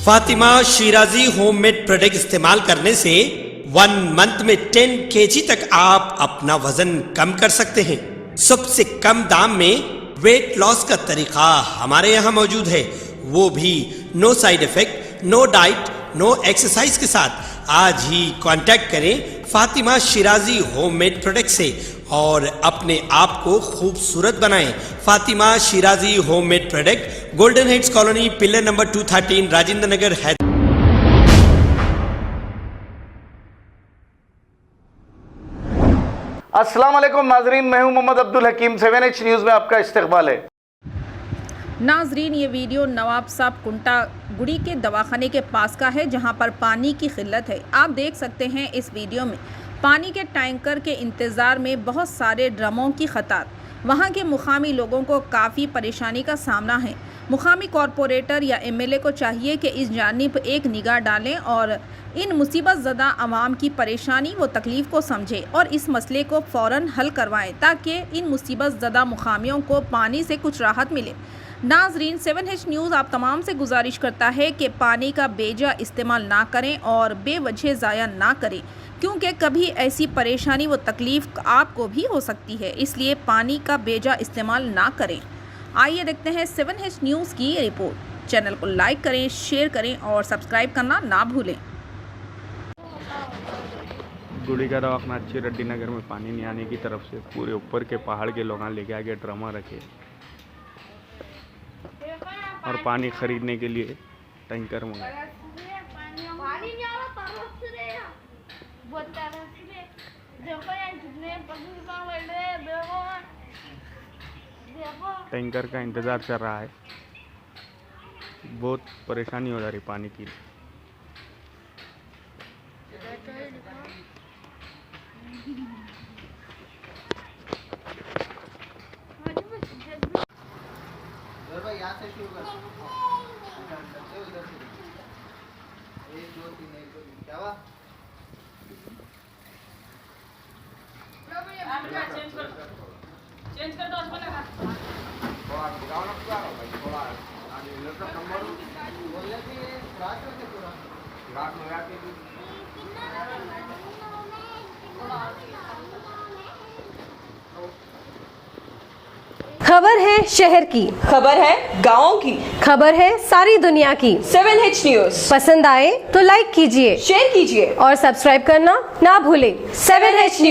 Fatima Shirazi homemade product इस्तेमाल करने से 1 मंथ में 10 kg तक आप अपना वजन कम कर सकते हैं। सबसे कम दाम में वेट लॉस का तरीका हमारे यहाँ मौजूद है, वो भी no side effect, no diet, no exercise के साथ। आज ही कांटेक्ट करें फातिमा शिराजी होममेड प्रोडक्ट से और अपने आप को खूबसूरत बनाएं। Fatima Shirazi homemade product, golden heads colony, pillar number 213, Rajendra Nagar, Hyderabad. अस्सलाम वालेकुम नाजरीन, मैं हूं मोहम्मद अब्दुल हकीम। 7H न्यूज़ में आपका इस्तकबाल है। नाजरीन, ये वीडियो नवाब साहब कुंटा गुड़ी के दवाखाने के पास का है, जहां पर पानी की किल्लत है। आप देख सकते हैं इस वीडियो में पानी के टैंकर के इंतज़ार में बहुत सारे ड्रमों की कतार। वहां के मुकामी लोगों को काफ़ी परेशानी का सामना है। मुकामी कॉरपोरेटर या MLA को चाहिए कि इस जानिब एक निगाह डालें और इन मुसीबत ज़दा आवाम की परेशानी व तकलीफ़ को समझें और इस मसले को फ़ौरन हल करवाएं ताकि इन मुसीबत ज़दा मुकामियों को पानी से कुछ राहत मिले। नाजरीन, 7H न्यूज़ आप तमाम से गुजारिश करता है कि पानी का बेजा इस्तेमाल ना करें और बेवजह ज़ाया ना करें, क्योंकि कभी ऐसी परेशानी व तकलीफ़ आपको भी हो सकती है। इसलिए पानी का बेजा इस्तेमाल ना करें। आइए देखते हैं 7H न्यूज़ की रिपोर्ट। चैनल को लाइक करें, शेयर करें और सब्सक्राइब करना ना भूलें। गुड़ी का दवाखाना अच्छी रेड्डी नगर में पानी नहीं आने की तरफ से पूरे ऊपर के पहाड़ के लोग लेके आके ड्रमा रखे और पानी खरीदने के लिए टैंकर मंगाए। टैंकर का इंतज़ार चल रहा है, बहुत परेशानी हो जा रही पानी की। यहाँ से शुरू कर, उधर से 1 2 3 1 2 3 क्या हुआ? चेंज कर दो उसमें लगा। थोड़ा गिराओ ना भाई, थोड़ा आगे लैपटॉप नंबर बोल कि रात में पूरा रात में आके खबर है शहर की, खबर है गाँव की, खबर है सारी दुनिया की। 7H न्यूज़ पसंद आए तो लाइक कीजिए, शेयर कीजिए और सब्सक्राइब करना ना भूलें। 7H news.